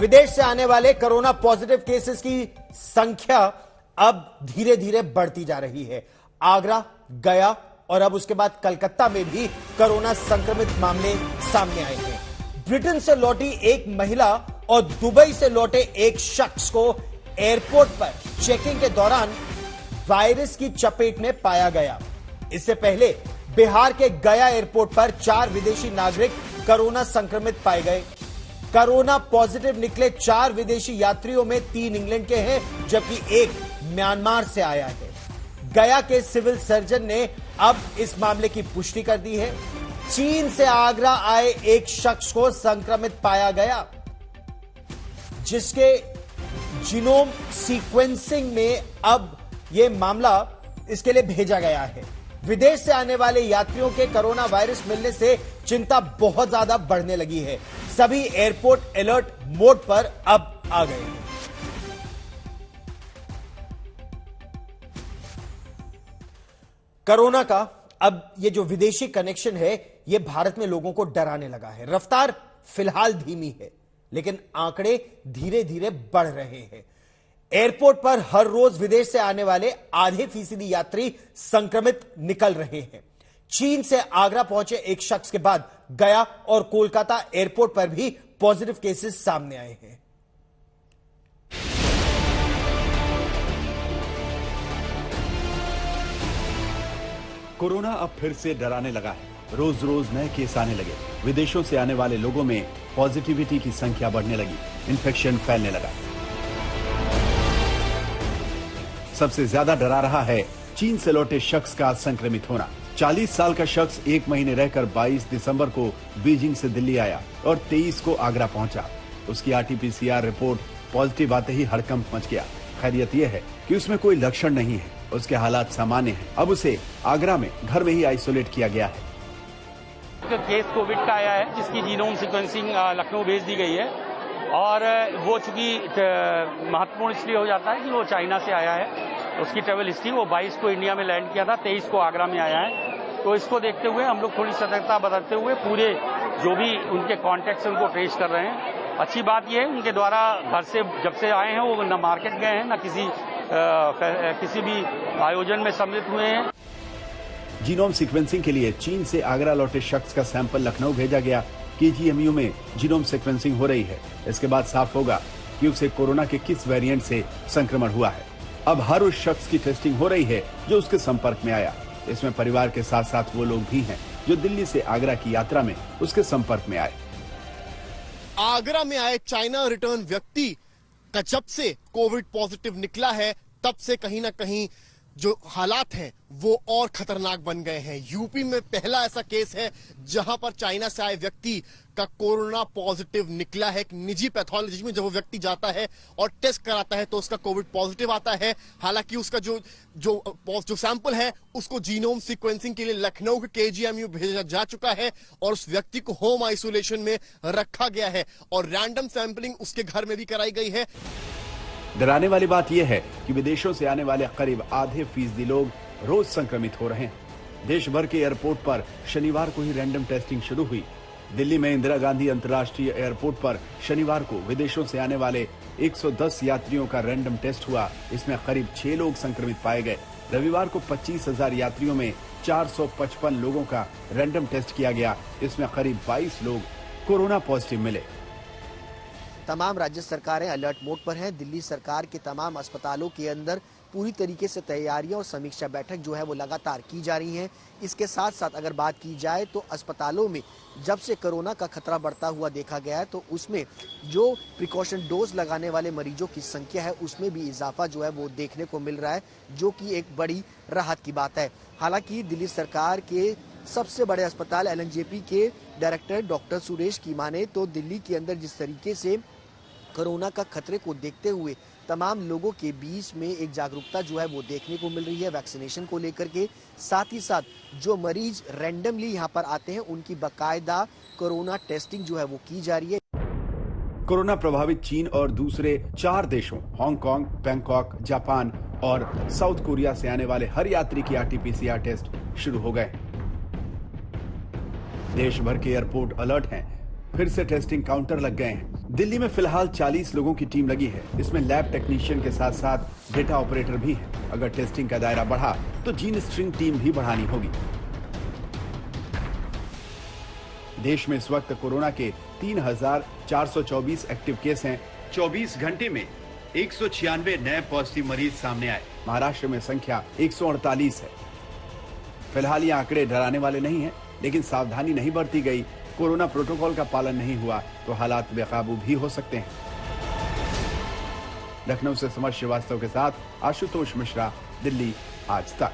विदेश से आने वाले कोरोना पॉजिटिव केसेस की संख्या अब धीरे धीरे बढ़ती जा रही है। आगरा, गया और अब उसके बाद कलकत्ता में भी कोरोना संक्रमित मामले सामने आए हैं। ब्रिटेन से लौटी एक महिला और दुबई से लौटे एक शख्स को एयरपोर्ट पर चेकिंग के दौरान वायरस की चपेट में पाया गया। इससे पहले बिहार के गया एयरपोर्ट पर 4 विदेशी नागरिक कोरोना संक्रमित पाए गए। कोरोना पॉजिटिव निकले 4 विदेशी यात्रियों में 3 इंग्लैंड के हैं, जबकि एक म्यांमार से आया है। गया के सिविल सर्जन ने अब इस मामले की पुष्टि कर दी है। चीन से आगरा आए एक शख्स को संक्रमित पाया गया, जिसके जीनोम सीक्वेंसिंग में अब यह मामला इसके लिए भेजा गया है। विदेश से आने वाले यात्रियों के कोरोना वायरस मिलने से चिंता बहुत ज्यादा बढ़ने लगी है। सभी एयरपोर्ट अलर्ट मोड पर अब आ गए हैं। कोरोना का अब ये जो विदेशी कनेक्शन है, ये भारत में लोगों को डराने लगा है। रफ्तार फिलहाल धीमी है, लेकिन आंकड़े धीरे धीरे बढ़ रहे हैं। एयरपोर्ट पर हर रोज विदेश से आने वाले आधे फीसदी यात्री संक्रमित निकल रहे हैं। चीन से आगरा पहुंचे एक शख्स के बाद गया और कोलकाता एयरपोर्ट पर भी पॉजिटिव केसेस सामने आए हैं। कोरोना अब फिर से डराने लगा है। रोज रोज नए केस आने लगे। विदेशों से आने वाले लोगों में पॉजिटिविटी की संख्या बढ़ने लगी। इन्फेक्शन फैलने लगा। सबसे ज्यादा डरा रहा है चीन से लौटे शख्स का संक्रमित होना। 40 साल का शख्स 1 महीने रहकर 22 दिसंबर को बीजिंग से दिल्ली आया और 23 को आगरा पहुंचा। उसकी आरटीपीसीआर रिपोर्ट पॉजिटिव आते ही हड़कंप मच गया। खैरियत यह है कि उसमें कोई लक्षण नहीं है, उसके हालात सामान्य हैं। अब उसे आगरा में घर में ही आइसोलेट किया गया है। केस कोविड का आया है, जिसकी जीनोम सीक्वेंसिंग लखनऊ भेज दी गई है और वो चूंकि महत्वपूर्ण इसलिए हो जाता है कि वो चाइना से आया है। उसकी ट्रेवल हिस्ट्री, वो 22 को इंडिया में लैंड किया था, 23 को आगरा में आया है। तो इसको देखते हुए हम लोग थोड़ी सतर्कता बरतते हुए पूरे जो भी उनके कॉन्टैक्ट्स उनको ट्रेस कर रहे हैं। अच्छी बात यह है उनके द्वारा घर से जब से आए हैं वो न मार्केट गए हैं, न किसी भी आयोजन में सम्मिलित हुए हैं। जीनोम सीक्वेंसिंग के लिए चीन से आगरा लौटे शख्स का सैंपल लखनऊ भेजा गया। केजीएमयू में जीनोम सीक्वेंसिंग हो रही है। इसके बाद साफ होगा कि उसे कोरोना के किस वेरिएंट से संक्रमण हुआ है। अब हर उस शख्स की टेस्टिंग हो रही है जो उसके संपर्क में आया। इसमें परिवार के साथ साथ वो लोग भी हैं जो दिल्ली से आगरा की यात्रा में उसके संपर्क में आए। आगरा में आए चाइना रिटर्न व्यक्ति का जब से कोविड पॉजिटिव निकला है, तब से कहीं ना कहीं जो हालात हैं वो और खतरनाक बन गए हैं। यूपी में पहला ऐसा केस है जहां पर चाइना से आए व्यक्ति का कोरोना पॉजिटिव निकला है। एक निजी पैथोलॉजी में जब वो व्यक्ति जाता है और टेस्ट कराता है तो उसका कोविड पॉजिटिव आता है। हालांकि उसका जो सैंपल है उसको जीनोम सीक्वेंसिंग के लिए लखनऊ के केजीएमयू भेजा जा चुका है और उस व्यक्ति को होम आइसोलेशन में रखा गया है और रैंडम सैंपलिंग उसके घर में भी कराई गई है। डराने वाली बात यह है कि विदेशों से आने वाले करीब आधे फीसदी लोग रोज संक्रमित हो रहे हैं। देश भर के एयरपोर्ट पर शनिवार को ही रैंडम टेस्टिंग शुरू हुई। दिल्ली में इंदिरा गांधी अंतर्राष्ट्रीय एयरपोर्ट पर शनिवार को विदेशों से आने वाले 110 यात्रियों का रैंडम टेस्ट हुआ। इसमें करीब 6 लोग संक्रमित पाए गए। रविवार को 25,000 यात्रियों में 455 लोगों का रैंडम टेस्ट किया गया। इसमें करीब 22 लोग कोरोना पॉजिटिव मिले। तमाम राज्य सरकारें अलर्ट मोड पर हैं। दिल्ली सरकार के तमाम अस्पतालों के अंदर पूरी तरीके से तैयारियां और समीक्षा बैठक जो है वो लगातार की जा रही हैं। इसके साथ साथ अगर बात की जाए तो अस्पतालों में जब से कोरोना का खतरा बढ़ता हुआ देखा गया है तो उसमें जो प्रिकॉशन डोज लगाने वाले मरीजों की संख्या है उसमें भी इजाफा जो है वो देखने को मिल रहा है, जो कि एक बड़ी राहत की बात है। हालांकि दिल्ली सरकार के सबसे बड़े अस्पताल एलएनजेपी के डायरेक्टर डॉक्टर सुरेश की माने तो दिल्ली के अंदर जिस तरीके से कोरोना का खतरे को देखते हुए तमाम लोगों के बीच में एक जागरूकता जो है वो देखने को मिल रही है वैक्सीनेशन को लेकर के। साथ ही साथ जो मरीज रैंडमली यहाँ पर आते हैं उनकी बाकायदा कोरोना टेस्टिंग जो है वो की जा रही है। कोरोना प्रभावित चीन और दूसरे 4 देशों हांगकांग, बैंकॉक, जापान और साउथ कोरिया से आने वाले हर यात्री की आरटीपीसीआर टेस्ट शुरू हो गए। देश भर के एयरपोर्ट अलर्ट हैं। फिर से टेस्टिंग काउंटर लग गए हैं। दिल्ली में फिलहाल 40 लोगों की टीम लगी है। इसमें लैब टेक्नीशियन के साथ साथ डेटा ऑपरेटर भी है। अगर टेस्टिंग का दायरा बढ़ा तो जीन स्ट्रिंग टीम भी बढ़ानी होगी। देश में इस वक्त कोरोना के 3,424 एक्टिव केस हैं। 24 घंटे में 196 नए पॉजिटिव मरीज सामने आए। महाराष्ट्र में संख्या 148 है। फिलहाल ये आंकड़े डराने वाले नहीं हैं, लेकिन सावधानी नहीं बरती गई, कोरोना प्रोटोकॉल का पालन नहीं हुआ तो हालात बेकाबू भी हो सकते हैं। लखनऊ से समर श्रीवास्तव के साथ आशुतोष मिश्रा, दिल्ली आज तक।